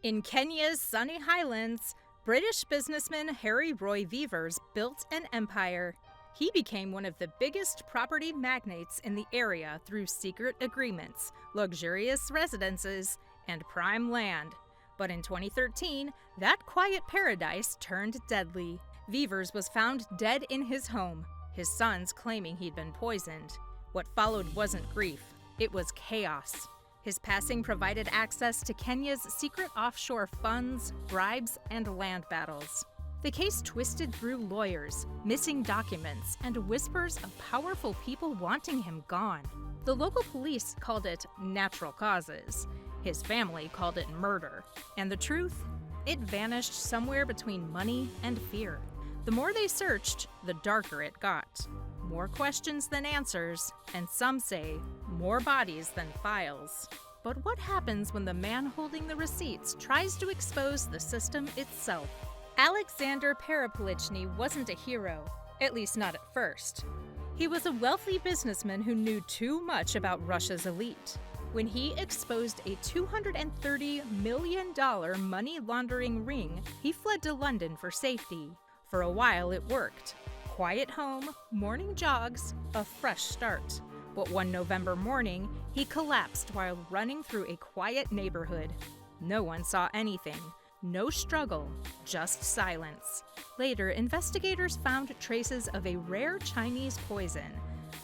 In Kenya's sunny highlands, British businessman Harry Roy Veevers built an empire. He became one of the biggest property magnates in the area through secret agreements, luxurious residences, and prime land. But in 2013, that quiet paradise turned deadly. Veevers was found dead in his home, his sons claiming he'd been poisoned. What followed wasn't grief, it was chaos. His passing provided access to Kenya's secret offshore funds, bribes, and land battles. The case twisted through lawyers, missing documents, and whispers of powerful people wanting him gone. The local police called it natural causes. His family called it murder. And the truth? It vanished somewhere between money and fear. The more they searched, the darker it got. More questions than answers, and some say more bodies than files. But what happens when the man holding the receipts tries to expose the system itself? Alexander Parapolichny wasn't a hero, at least not at first. He was a wealthy businessman who knew too much about Russia's elite. When he exposed a $230 million money laundering ring, he fled to London for safety. For a while it worked. Quiet home, morning jogs, a fresh start. But one November morning, he collapsed while running through a quiet neighborhood. No one saw anything. No struggle, just silence. Later, investigators found traces of a rare Chinese poison,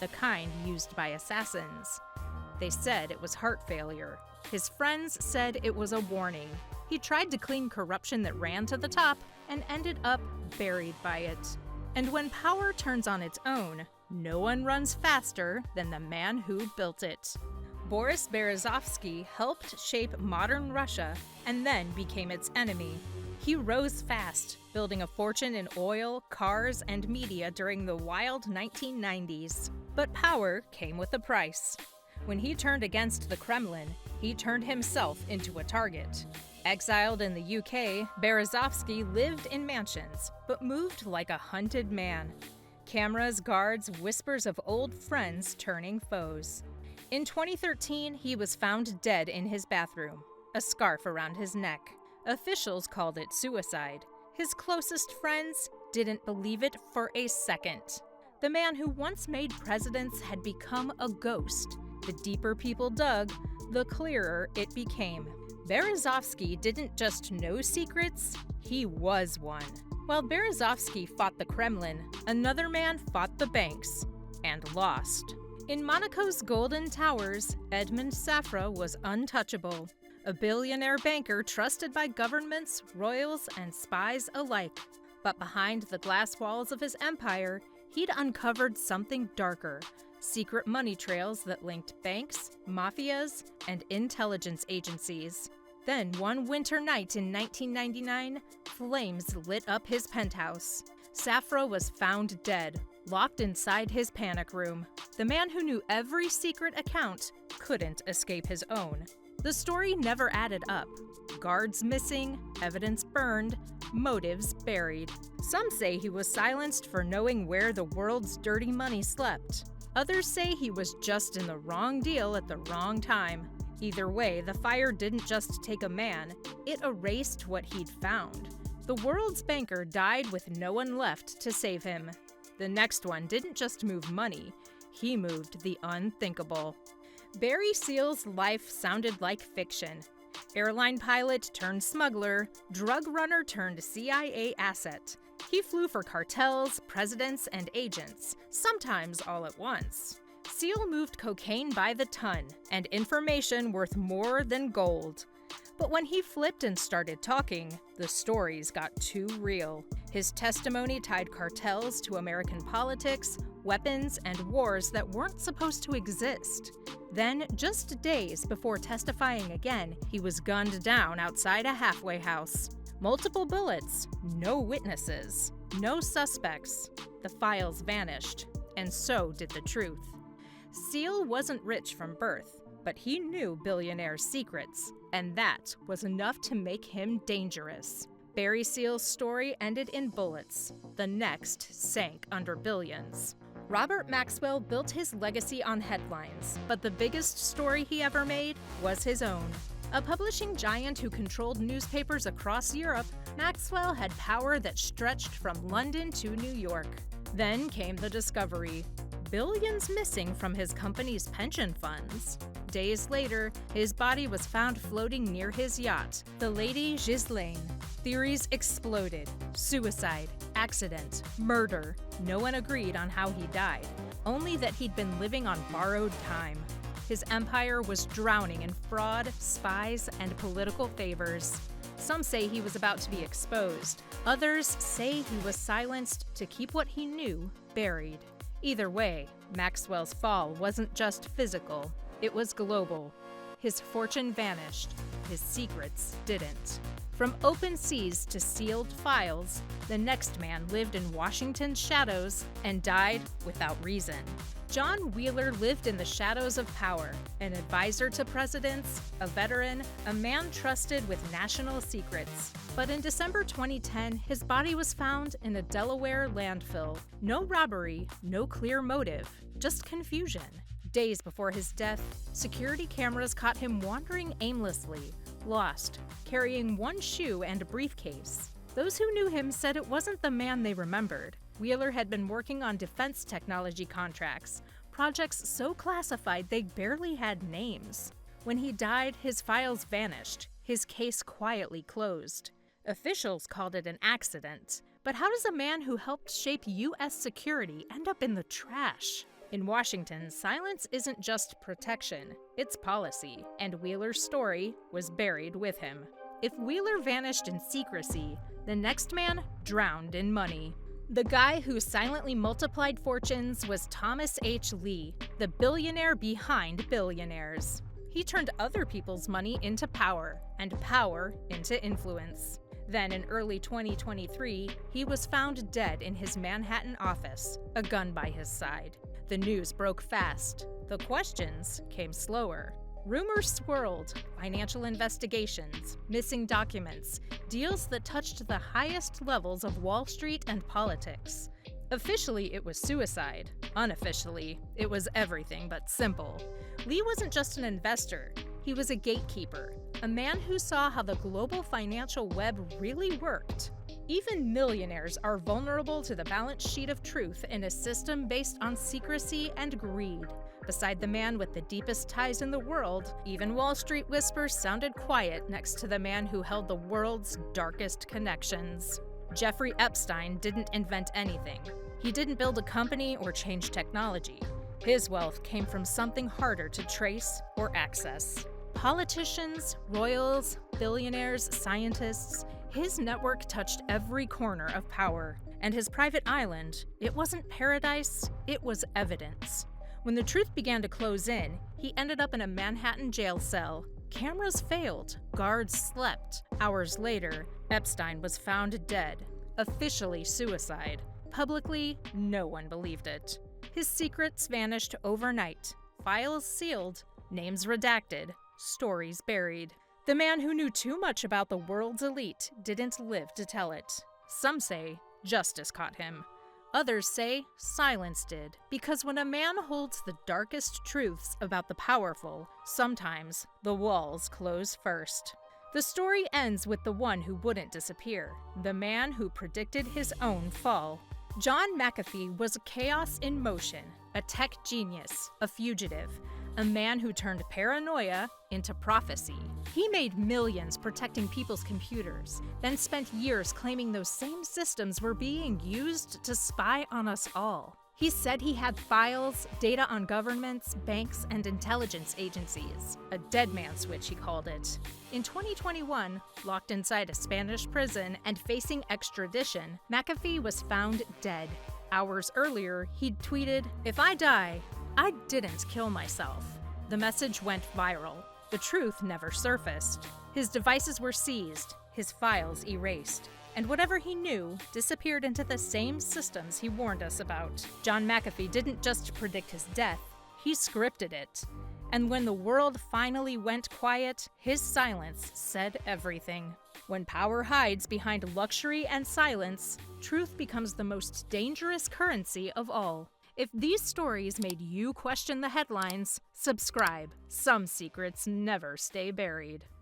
the kind used by assassins. They said it was heart failure. His friends said it was a warning. He tried to clean corruption that ran to the top and ended up buried by it. And when power turns on its own, no one runs faster than the man who built it. Boris Berezovsky helped shape modern Russia and then became its enemy. He rose fast, building a fortune in oil, cars, and media during the wild 1990s. But power came with a price. When he turned against the Kremlin, he turned himself into a target. Exiled in the UK, Berezovsky lived in mansions, but moved like a hunted man. Cameras, guards, whispers of old friends turning foes. In 2013, he was found dead in his bathroom, a scarf around his neck. Officials called it suicide. His closest friends didn't believe it for a second. The man who once made presidents had become a ghost. The deeper people dug, the clearer it became. Berezovsky didn't just know secrets, he was one. While Berezovsky fought the Kremlin, another man fought the banks and lost. In Monaco's Golden Towers, Edmond Safra was untouchable, a billionaire banker trusted by governments, royals, and spies alike. But behind the glass walls of his empire, he'd uncovered something darker. Secret money trails that linked banks, mafias, and intelligence agencies. Then, one winter night in 1999, flames lit up his penthouse. Safra was found dead, locked inside his panic room. The man who knew every secret account couldn't escape his own. The story never added up. Guards missing, evidence burned, motives buried. Some say he was silenced for knowing where the world's dirty money slept. Others say he was just in the wrong deal at the wrong time. Either way, the fire didn't just take a man, it erased what he'd found. The world's banker died with no one left to save him. The next one didn't just move money, he moved the unthinkable. Barry Seal's life sounded like fiction. Airline pilot turned smuggler, drug runner turned CIA asset. He flew for cartels, presidents, and agents, sometimes all at once. Seal moved cocaine by the ton, and information worth more than gold. But when he flipped and started talking, the stories got too real. His testimony tied cartels to American politics, weapons, and wars that weren't supposed to exist. Then, just days before testifying again, he was gunned down outside a halfway house. Multiple bullets, no witnesses, no suspects. The files vanished, and so did the truth. Seal wasn't rich from birth, but he knew billionaires' secrets, and that was enough to make him dangerous. Barry Seal's story ended in bullets. The next sank under billions. Robert Maxwell built his legacy on headlines, but the biggest story he ever made was his own. A publishing giant who controlled newspapers across Europe, Maxwell had power that stretched from London to New York. Then came the discovery: billions missing from his company's pension funds. Days later, his body was found floating near his yacht, the Lady Ghislaine. Theories exploded: suicide, accident, murder. No one agreed on how he died, only that he'd been living on borrowed time. His empire was drowning in fraud, spies, and political favors. Some say he was about to be exposed. Others say he was silenced to keep what he knew buried. Either way, Maxwell's fall wasn't just physical, it was global. His fortune vanished, his secrets didn't. From open seas to sealed files, the next man lived in Washington's shadows and died without reason. John Wheeler lived in the shadows of power, an advisor to presidents, a veteran, a man trusted with national secrets. But in December 2010, his body was found in a Delaware landfill. No robbery, no clear motive, just confusion. Days before his death, security cameras caught him wandering aimlessly, lost, carrying one shoe and a briefcase. Those who knew him said it wasn't the man they remembered. Wheeler had been working on defense technology contracts, projects so classified they barely had names. When he died, his files vanished, his case quietly closed. Officials called it an accident. But how does a man who helped shape U.S. security end up in the trash? In Washington, silence isn't just protection, it's policy, and Wheeler's story was buried with him. If Wheeler vanished in secrecy, the next man drowned in money. The guy who silently multiplied fortunes was Thomas H. Lee, the billionaire behind Billionaires. He turned other people's money into power, and power into influence. Then in early 2023, he was found dead in his Manhattan office, a gun by his side. The news broke fast. The questions came slower. Rumors swirled: financial investigations, missing documents, deals that touched the highest levels of Wall Street and politics. Officially, it was suicide. Unofficially, it was everything but simple. Lee wasn't just an investor. He was a gatekeeper, a man who saw how the global financial web really worked. Even millionaires are vulnerable to the balance sheet of truth in a system based on secrecy and greed. Beside the man with the deepest ties in the world, even Wall Street whispers sounded quiet next to the man who held the world's darkest connections. Jeffrey Epstein didn't invent anything. He didn't build a company or change technology. His wealth came from something harder to trace or access. Politicians, royals, billionaires, scientists, his network touched every corner of power. And his private island, it wasn't paradise, it was evidence. When the truth began to close in, he ended up in a Manhattan jail cell. Cameras failed, guards slept. Hours later, Epstein was found dead, officially suicide. Publicly, no one believed it. His secrets vanished overnight, files sealed, names redacted, stories buried. The man who knew too much about the world's elite didn't live to tell it. Some say justice caught him. Others say silence did, because when a man holds the darkest truths about the powerful, sometimes the walls close first. The story ends with the one who wouldn't disappear, the man who predicted his own fall. John McAfee was chaos in motion, a tech genius, a fugitive, a man who turned paranoia into prophecy. He made millions protecting people's computers, then spent years claiming those same systems were being used to spy on us all. He said he had files, data on governments, banks, and intelligence agencies. A dead man switch, he called it. In 2021, locked inside a Spanish prison and facing extradition, McAfee was found dead. Hours earlier, he'd tweeted, "If I die, I didn't kill myself." The message went viral. The truth never surfaced. His devices were seized, his files erased, and whatever he knew disappeared into the same systems he warned us about. John McAfee didn't just predict his death, he scripted it. And when the world finally went quiet, his silence said everything. When power hides behind luxury and silence, truth becomes the most dangerous currency of all. If these stories made you question the headlines, subscribe. Some secrets never stay buried.